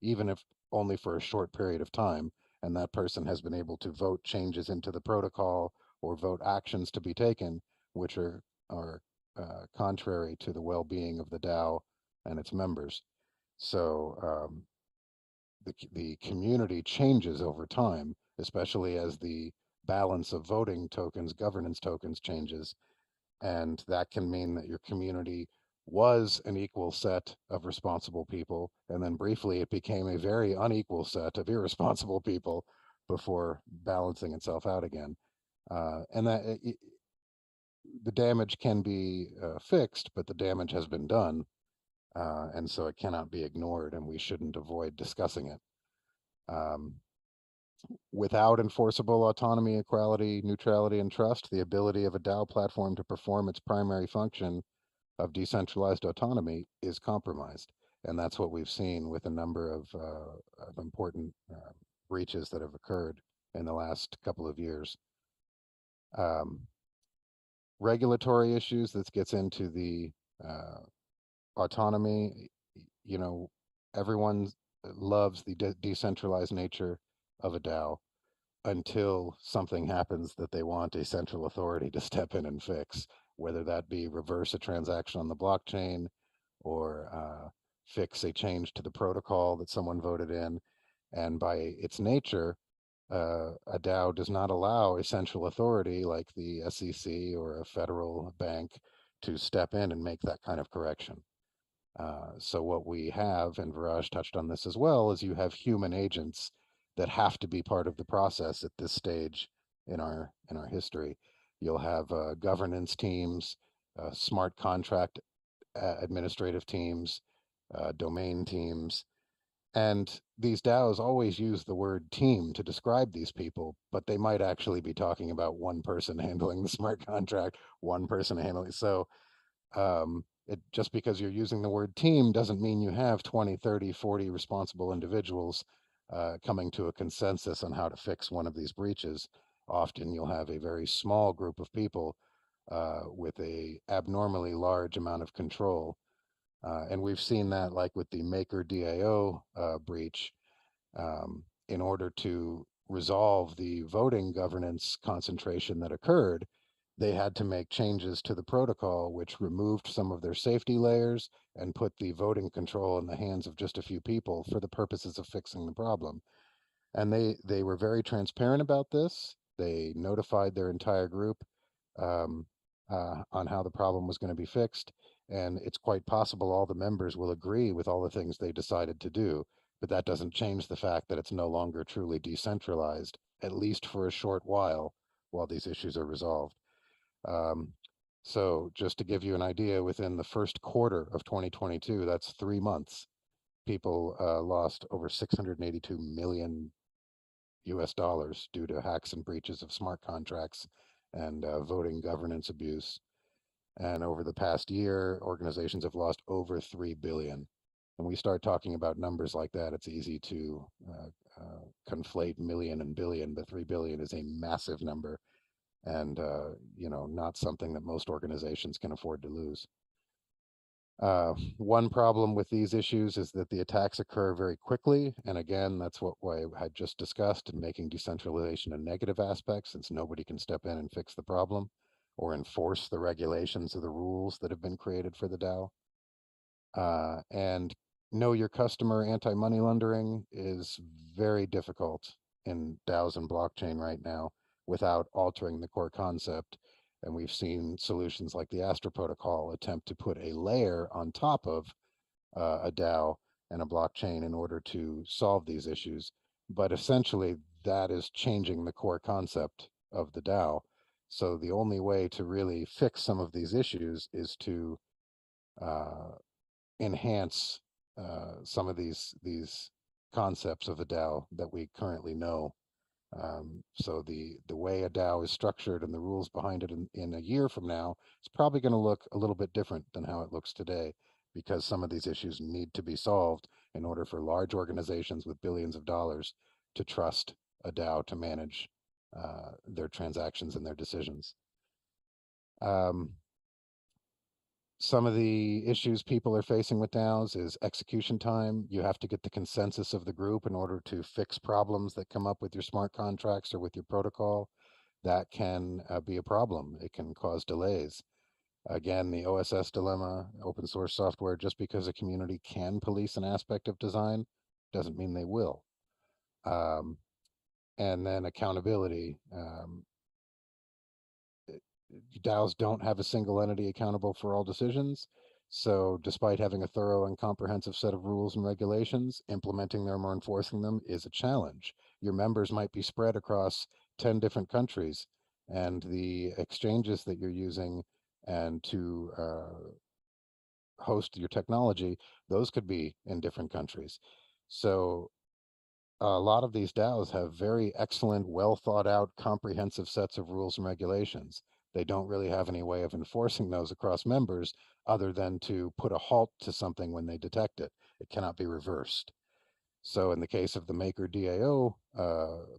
even if only for a short period of time, and that person has been able to vote changes into the protocol or vote actions to be taken, which are contrary to the well-being of the DAO and its members. So the community changes over time, especially as the balance of voting tokens, governance tokens changes. And that can mean that your community was an equal set of responsible people, and then briefly it became a very unequal set of irresponsible people before balancing itself out again. And that the damage can be fixed, but the damage has been done, and so it cannot be ignored, and we shouldn't avoid discussing it. Without enforceable autonomy, equality, neutrality, and trust, the ability of a DAO platform to perform its primary function of decentralized autonomy is compromised. And that's what we've seen with a number of important breaches that have occurred in the last couple of years. Regulatory issues, this gets into the autonomy. Everyone loves the decentralized nature of a DAO until something happens that they want a central authority to step in and fix, whether that be reverse a transaction on the blockchain or fix a change to the protocol that someone voted in. And by its nature, a DAO does not allow a central authority like the SEC or a federal bank to step in and make that kind of correction. So what we have, and Viraj touched on this as well, is you have human agents that have to be part of the process at this stage in our history. You'll have governance teams, smart contract administrative teams, domain teams. And these DAOs always use the word team to describe these people, but they might actually be talking about one person handling the smart contract, one person handling. So just because you're using the word team doesn't mean you have 20, 30, 40 responsible individuals coming to a consensus on how to fix one of these breaches. Often you'll have a very small group of people with a abnormally large amount of control. And we've seen that like with the Maker DAO breach. In order to resolve the voting governance concentration that occurred, they had to make changes to the protocol, which removed some of their safety layers and put the voting control in the hands of just a few people for the purposes of fixing the problem. And they were very transparent about this. They notified their entire group on how the problem was going to be fixed. And it's quite possible all the members will agree with all the things they decided to do, but that doesn't change the fact that it's no longer truly decentralized, at least for a short while these issues are resolved. So just to give you an idea, within the first quarter of 2022, that's 3 months, people lost over 682 million US dollars due to hacks and breaches of smart contracts and voting governance abuse. And over the past year, organizations have lost over 3 billion. When we start talking about numbers like that, it's easy to conflate million and billion, but 3 billion is a massive number, and not something that most organizations can afford to lose. One problem with these issues is that the attacks occur very quickly. And again, that's what I had just discussed in making decentralization a negative aspect, since nobody can step in and fix the problem or enforce the regulations or the rules that have been created for the DAO. And know your customer anti-money laundering is very difficult in DAOs and blockchain right now without altering the core concept. And we've seen solutions like the Astra protocol attempt to put a layer on top of a DAO and a blockchain in order to solve these issues. But essentially, that is changing the core concept of the DAO. So the only way to really fix some of these issues is to enhance some of these concepts of a DAO that we currently know. So the way a DAO is structured and the rules behind it in a year from now, it's probably going to look a little bit different than how it looks today, because some of these issues need to be solved in order for large organizations with billions of dollars to trust a DAO to manage their transactions and their decisions. Some of the issues people are facing with DAOs is execution time. You have to get the consensus of the group in order to fix problems that come up with your smart contracts or with your protocol. That can be a problem. It can cause delays. Again, the OSS dilemma, open source software, just because a community can police an aspect of design doesn't mean they will. And then accountability. DAOs don't have a single entity accountable for all decisions. So despite having a thorough and comprehensive set of rules and regulations, implementing them or enforcing them is a challenge. Your members might be spread across 10 different countries, and the exchanges that you're using and to host your technology, those could be in different countries. So a lot of these DAOs have very excellent, well thought out, comprehensive sets of rules and regulations. They don't really have any way of enforcing those across members other than to put a halt to something when they detect it. It cannot be reversed. So in the case of the Maker DAO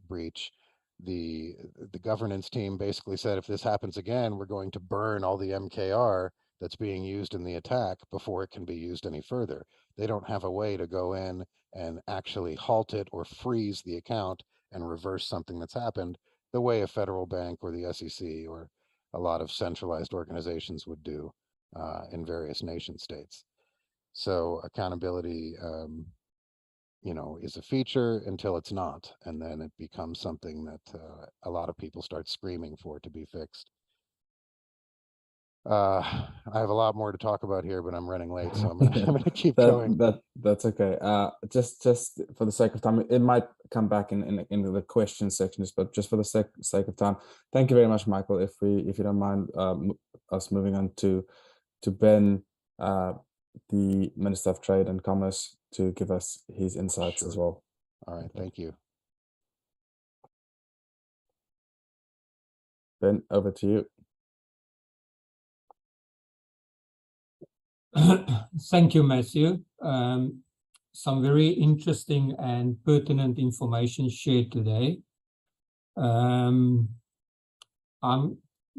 breach, the governance team basically said, if this happens again, we're going to burn all the MKR that's being used in the attack before it can be used any further. They don't have a way to go in and actually halt it or freeze the account and reverse something that's happened the way a federal bank or the SEC or a lot of centralized organizations would do in various nation states. So accountability, is a feature until it's not, and then it becomes something that a lot of people start screaming for to be fixed. I have a lot more to talk about here, but I'm running late, so I'm gonna keep going. That's okay. Just for the sake of time, it might come back in the question sections, but just for the sake of time, thank you very much, Michael. If you don't mind us moving on to Ben, the Minister of Trade and Commerce, to give us his insights as well. All right, thank you. Ben, over to you. Thank you, Matthew. Some very interesting and pertinent information shared today.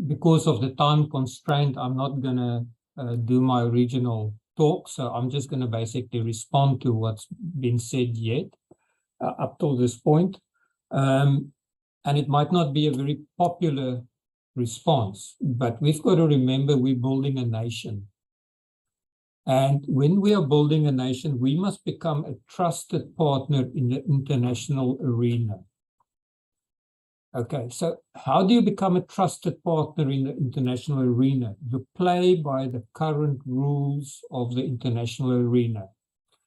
Because of the time constraint, I'm not going to do my original talk, so I'm just going to basically respond to what's been said yet up till this point. And it might not be a very popular response, but we've got to remember we're building a nation. And when we are building a nation, we must become a trusted partner in the international arena. Okay, so how do you become a trusted partner in the international arena? You play by the current rules of the international arena.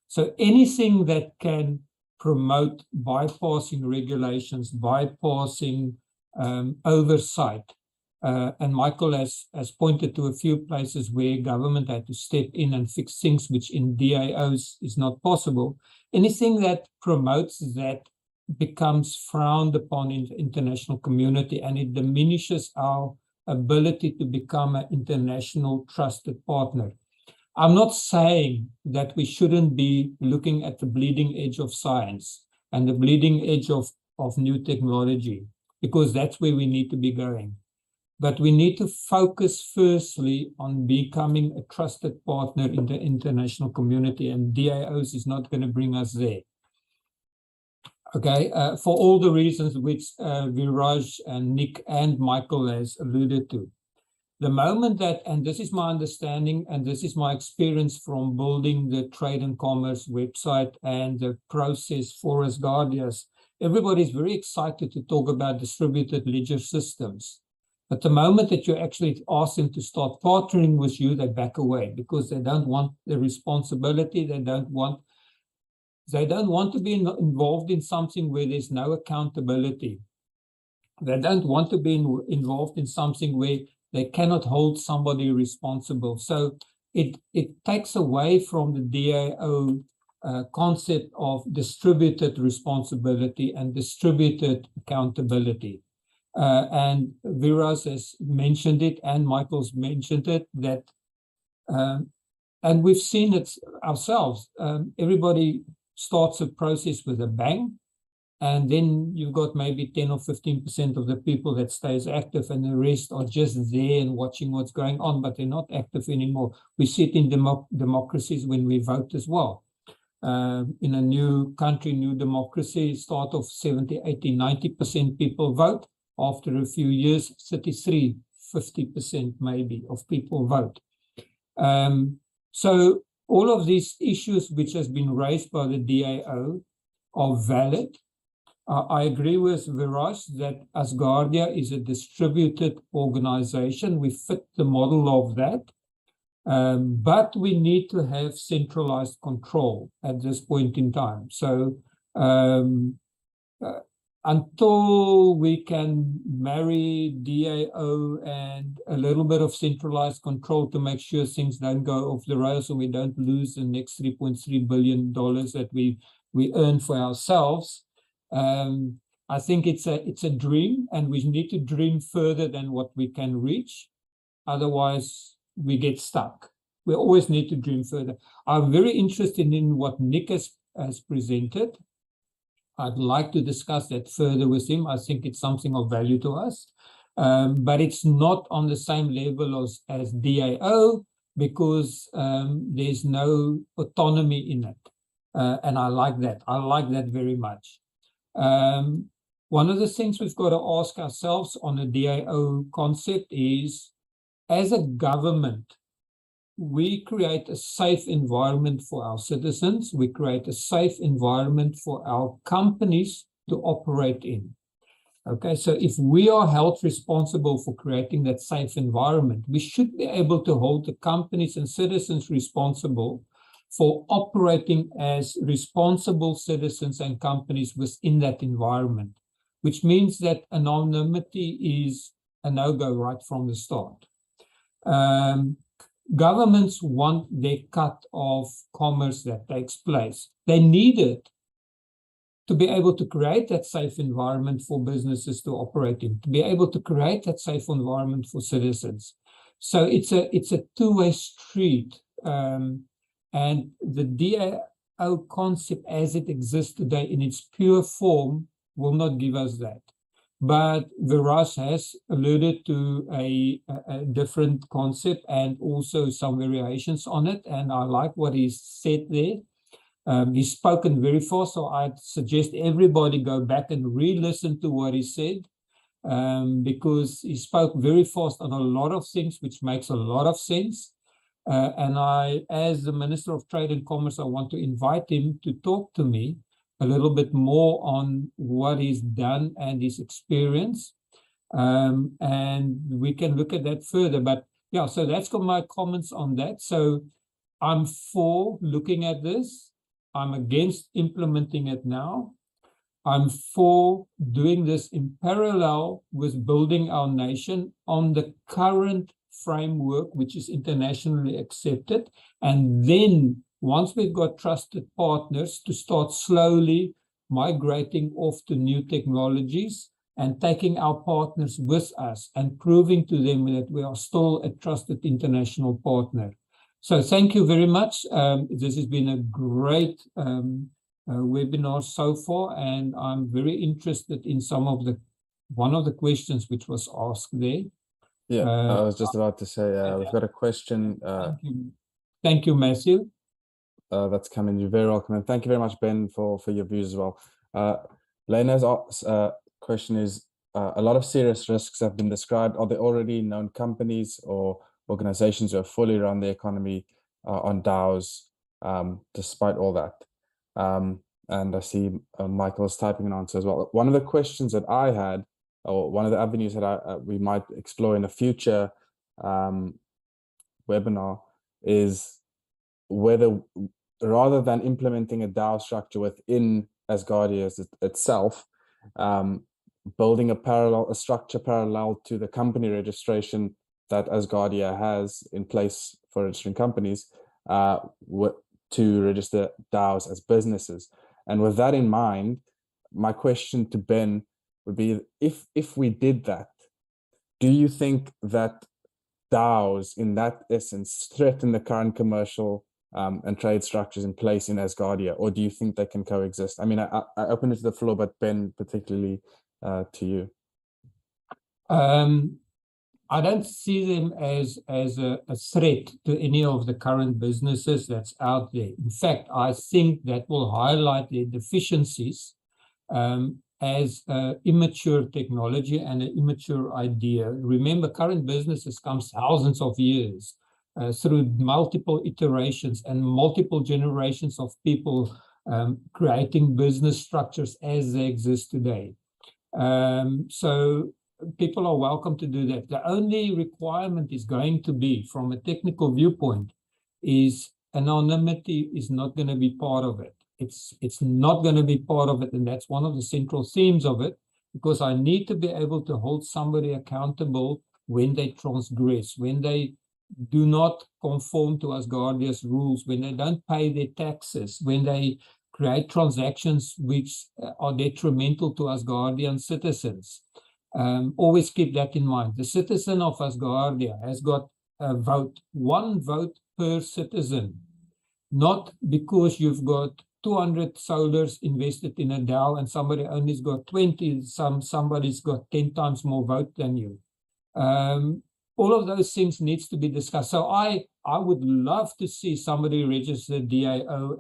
So anything that can promote bypassing regulations, bypassing oversight, and Michael has pointed to a few places where government had to step in and fix things which in DAOs is not possible. Anything that promotes that becomes frowned upon in the international community, and it diminishes our ability to become an international trusted partner. I'm not saying that we shouldn't be looking at the bleeding edge of science and the bleeding edge of new technology, because that's where we need to be going. But we need to focus firstly on becoming a trusted partner in the international community, and DAOs is not going to bring us there. Okay, for all the reasons which Viraj and Nick and Michael has alluded to. The moment that, and this is my understanding, and this is my experience from building the Trade and Commerce website and the process for Asgardias, everybody's very excited to talk about distributed ledger systems. But the moment that you actually ask them to start partnering with you, they back away because they don't want the responsibility. They don't want to be involved in something where there's no accountability. They don't want to be involved in something where they cannot hold somebody responsible. So it takes away from the DAO concept of distributed responsibility and distributed accountability. And Viras has mentioned it, and Michael's mentioned it, that, and we've seen it ourselves. Everybody starts a process with a bang, and then you've got maybe 10 or 15% of the people that stays active, and the rest are just there and watching what's going on, but they're not active anymore. We see it in democracies when we vote as well. In a new country, new democracy, start of 70, 80, 90% people vote. After a few years, 33, 50% maybe of people vote. So all of these issues which has been raised by the DAO are valid. I agree with Viraj that Asgardia is a distributed organization. We fit the model of that. But we need to have centralized control at this point in time. So until we can marry DAO and a little bit of centralized control to make sure things don't go off the rails and we don't lose the next $3.3 billion that we earn for ourselves, I think it's a dream, and we need to dream further than what we can reach. Otherwise, we get stuck. We always need to dream further. I'm very interested in what Nick has presented. I'd like to discuss that further with him. I think it's something of value to us, but it's not on the same level as DAO because there's no autonomy in it. And I like that. I like that very much. One of the things we've got to ask ourselves on a DAO concept is, as a government, we create a safe environment for our citizens. We create a safe environment for our companies to operate in. Okay, so if we are held responsible for creating that safe environment, we should be able to hold the companies and citizens responsible for operating as responsible citizens and companies within that environment, which means that anonymity is a no-go right from the start. Governments want their cut of commerce that takes place. They need it to be able to create that safe environment for businesses to operate in, to be able to create that safe environment for citizens. So it's a two-way street. And the DAO concept as it exists today in its pure form will not give us that. But Viraj has alluded to a different concept and also some variations on it. And I like what he said there. He's spoken very fast, so I'd suggest everybody go back and re-listen to what he said, because he spoke very fast on a lot of things, which makes a lot of sense. And I, as the Minister of Trade and Commerce, I want to invite him to talk to me a little bit more on what he's done and his experience. And we can look at that further. But yeah, so that's got my comments on that. So I'm for looking at this. I'm against implementing it now. I'm for doing this in parallel with building our nation on the current framework, which is internationally accepted. And then once we've got trusted partners, to start slowly migrating off to new technologies and taking our partners with us and proving to them that we are still a trusted international partner. So thank you very much. This has been a great webinar so far, and I'm very interested in one of the questions which was asked there. Yeah, I was just about to say, we've got a question. Thank you, Matthew. That's coming. You're very welcome. And thank you very much, Ben, for your views as well. Lena's question is, a lot of serious risks have been described. Are there already known companies or organizations who have fully run the economy on DAOs, despite all that? And I see Michael's typing an answer as well. One of the questions that I had, or one of the avenues that we might explore in a future webinar, is whether, rather than implementing a DAO structure within Asgardia itself, building a structure parallel to the company registration that Asgardia has in place for registering companies, to register DAOs as businesses. And with that in mind, my question to Ben would be, if we did that, do you think that DAOs in that essence threaten the current commercial and trade structures in place in Asgardia, or do you think they can coexist? I mean, I open it to the floor, but Ben, particularly to you. I don't see them as a threat to any of the current businesses that's out there. In fact, I think that will highlight their deficiencies as immature technology and an immature idea. Remember, current businesses comes thousands of years through multiple iterations and multiple generations of people creating business structures as they exist today. So people are welcome to do that. The only requirement is going to be, from a technical viewpoint, is anonymity is not going to be part of it. It's not going to be part of it, and that's one of the central themes of it, because I need to be able to hold somebody accountable when they transgress, when they do not conform to Asgardia's rules, when they don't pay their taxes, when they create transactions which are detrimental to Asgardian citizens. Always keep that in mind. The citizen of Asgardia has got a vote, one vote per citizen, not because you've got 200 soldiers invested in a DAO and somebody only's got 20, somebody's got 10 times more vote than you. All of those things needs to be discussed. So I would love to see somebody register DAO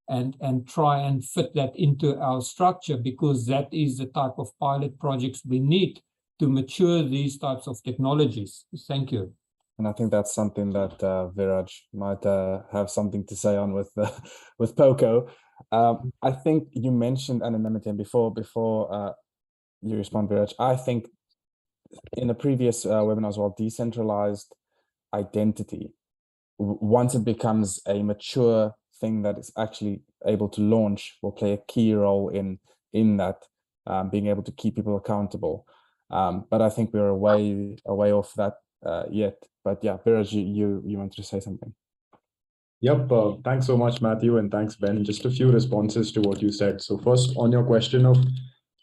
and try and fit that into our structure, because that is the type of pilot projects we need to mature these types of technologies. Thank you. And I think that's something that Viraj might have something to say on with POCO. I think you mentioned anonymity, and before you respond, Viraj. I think in the previous webinar as well, decentralized identity, once it becomes a mature thing that is actually able to launch, will play a key role in that, being able to keep people accountable. But I think we're a way off that yet. But yeah, Biraj, you wanted to say something? Yep. Thanks so much, Matthew, and thanks, Ben. Just a few responses to what you said. So first, on your question of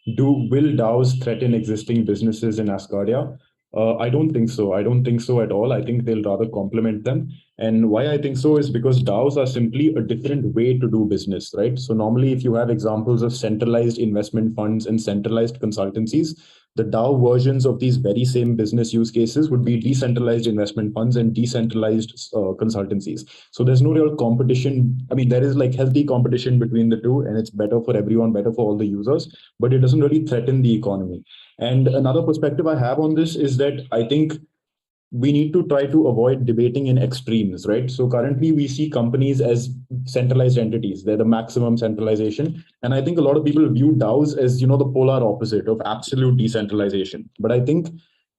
will DAOs threaten existing businesses in Asgardia? I don't think so. I don't think so at all. I think they'll rather complement them. And why I think so is because DAOs are simply a different way to do business, right? So normally, if you have examples of centralized investment funds and centralized consultancies, the DAO versions of these very same business use cases would be decentralized investment funds and decentralized consultancies. So there's no real competition. I mean, there is like healthy competition between the two, and it's better for everyone, better for all the users, but it doesn't really threaten the economy. And another perspective I have on this is that I think we need to try to avoid debating in extremes, right? So currently we see companies as centralized entities. They're the maximum centralization. And I think a lot of people view DAOs as, the polar opposite of absolute decentralization. But I think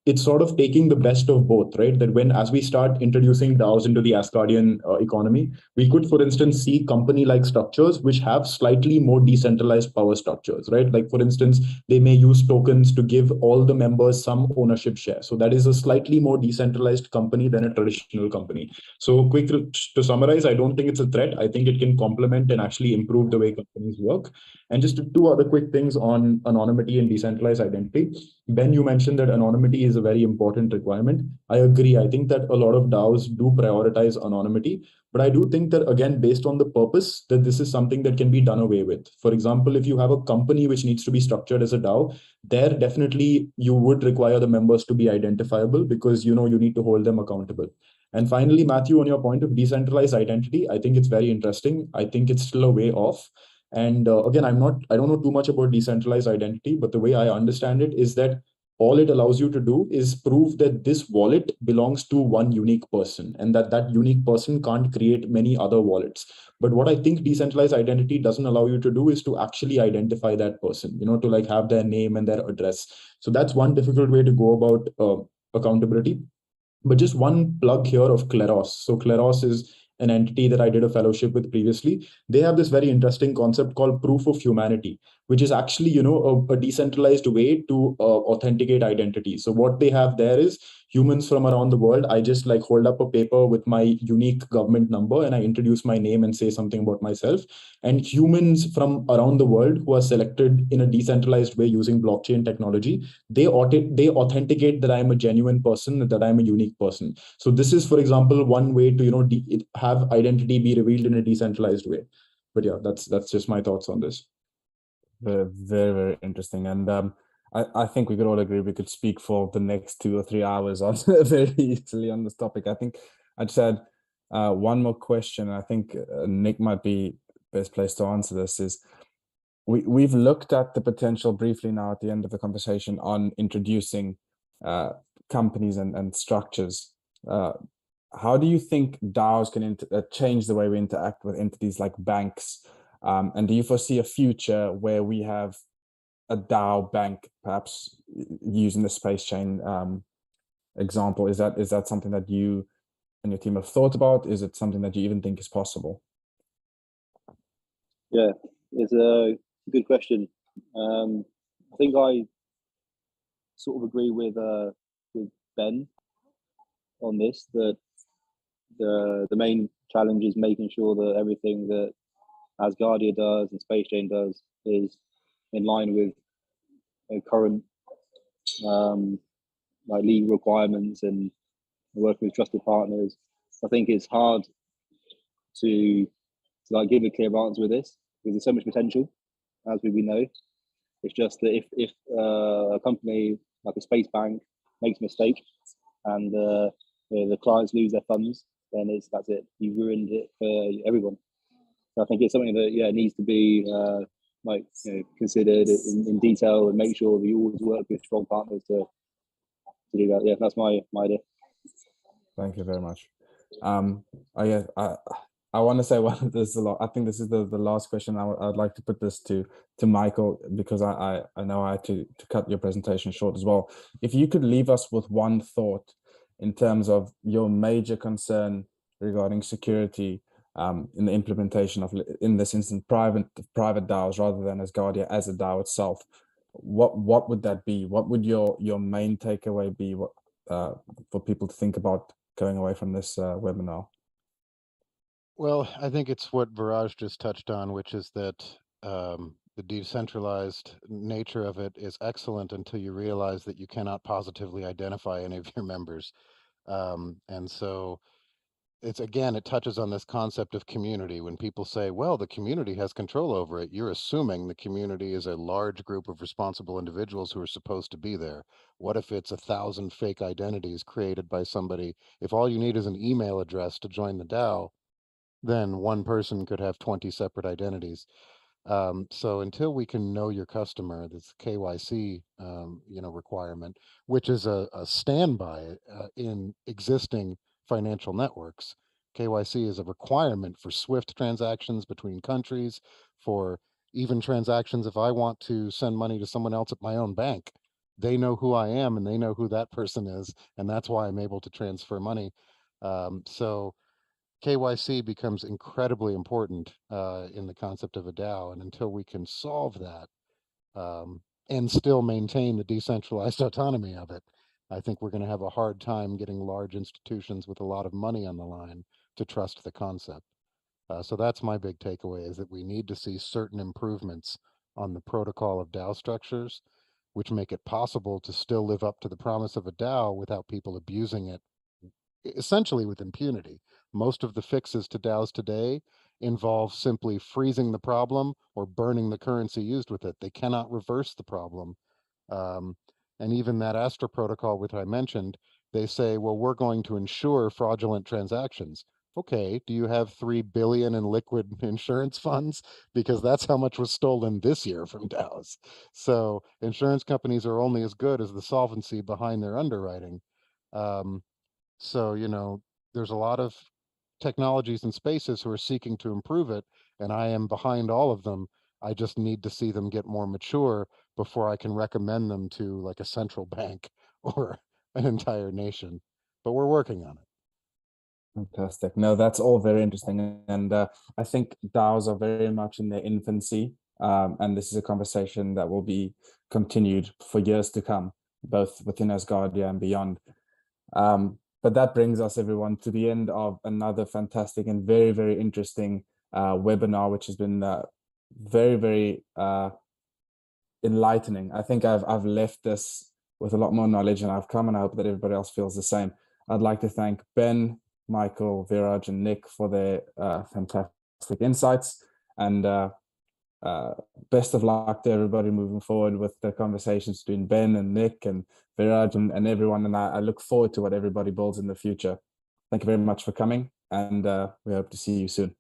it's sort of taking the best of both, right? That as we start introducing DAOs into the Asgardian economy, we could, for instance, see company-like structures which have slightly more decentralized power structures, right? Like, for instance, they may use tokens to give all the members some ownership share. So that is a slightly more decentralized company than a traditional company. So quick to summarize, I don't think it's a threat. I think it can complement and actually improve the way companies work. And just two other quick things on anonymity and decentralized identity. Ben, you mentioned that anonymity is a very important requirement. I agree. I think that a lot of DAOs do prioritize anonymity, but I do think that, again, based on the purpose, that this is something that can be done away with. For example, if you have a company which needs to be structured as a DAO, there definitely you would require the members to be identifiable because, you need to hold them accountable. And finally, Matthew, on your point of decentralized identity, I think it's very interesting. I think it's still a way off. And again, I don't know too much about decentralized identity, but the way I understand it is that all it allows you to do is prove that this wallet belongs to one unique person and that unique person can't create many other wallets. But what I think decentralized identity doesn't allow you to do is to actually identify that person, to like have their name and their address. So that's one difficult way to go about accountability. But just one plug here of Kleros. So Kleros is an entity that I did a fellowship with previously. They have this very interesting concept called proof of humanity, which is actually, a decentralized way to authenticate identity. So what they have there is humans from around the world. I just like hold up a paper with my unique government number and I introduce my name and say something about myself. And humans from around the world who are selected in a decentralized way using blockchain technology, they authenticate that I'm a genuine person, that I'm a unique person. So this is, for example, one way to have identity be revealed in a decentralized way. But yeah, that's just my thoughts on this. Very, very, very interesting. And I think we could all agree we could speak for the next 2 or 3 hours on very easily on this topic. I think I just had one more question. I think Nick might be best placed to answer this. Is we've looked at the potential briefly now at the end of the conversation on introducing companies and structures. How do you think DAOs can change the way we interact with entities like banks? And do you foresee a future where we have a DAO bank, perhaps using the space chain example? Is that something that you and your team have thought about? Is it something that you even think is possible? Yeah, it's a good question. I think I sort of agree with Ben on this, that the main challenge is making sure that everything that Asgardia does and Space Chain does is in line with current like legal requirements and working with trusted partners. I think it's hard to like give a clear answer with this because there's so much potential, as we know. It's just that if a company like a space bank makes a mistake and the clients lose their funds, then that's it. You ruined it for everyone. So I think it's something that needs to be considered in detail and make sure that you always work with strong partners to do that. Yeah, that's my idea. Thank you very much. I want to say there's a lot. I think this is the last question. I'd like to put this to Michael, because I know I had to cut your presentation short as well. If you could leave us with one thought in terms of your major concern regarding security in the implementation of, in this instance, private DAOs rather than Asgardia as a DAO itself, what would that be? What would your main takeaway be? What for people to think about going away from this webinar? Well, I think it's what Viraj just touched on, which is that the decentralized nature of it is excellent until you realize that you cannot positively identify any of your members. And so it's, again, it touches on this concept of community. When people say, well, the community has control over it, you're assuming the community is a large group of responsible individuals who are supposed to be there. What if it's 1,000 fake identities created by somebody? If all you need is an email address to join the DAO, then one person could have 20 separate identities. So until we can know your customer, this KYC, requirement, which is a standby in existing financial networks. KYC is a requirement for SWIFT transactions between countries, for even transactions if I want to send money to someone else at my own bank. They know who I am and they know who that person is, and that's why I'm able to transfer money. So KYC becomes incredibly important in the concept of a DAO, and until we can solve that and still maintain the decentralized autonomy of it, I think we're going to have a hard time getting large institutions with a lot of money on the line to trust the concept. So that's my big takeaway, is that we need to see certain improvements on the protocol of DAO structures, which make it possible to still live up to the promise of a DAO without people abusing it essentially with impunity. Most of the fixes to DAOs today involve simply freezing the problem or burning the currency used with it. They cannot reverse the problem. And even that Astra protocol, which I mentioned, they say, well, we're going to ensure fraudulent transactions. Okay, do you have 3 billion in liquid insurance funds? Because that's how much was stolen this year from DAOs. So insurance companies are only as good as the solvency behind their underwriting. So, there's a lot of technologies and spaces who are seeking to improve it, and I am behind all of them. I just need to see them get more mature before I can recommend them to like a central bank or an entire nation. But we're working on it. Fantastic. No, that's all very interesting. And I think DAOs are very much in their infancy. And this is a conversation that will be continued for years to come, both within Asgardia and beyond. But that brings us, everyone, to the end of another fantastic and very, very interesting webinar, which has been very, very enlightening. I think I've left this with a lot more knowledge, and I've come, and I hope that everybody else feels the same. I'd like to thank Ben, Michael, Viraj, and Nick for their fantastic insights, and best of luck to everybody moving forward with the conversations between Ben and Nick and Viraj and everyone. And I look forward to what everybody builds in the future. Thank you very much for coming, and we hope to see you soon.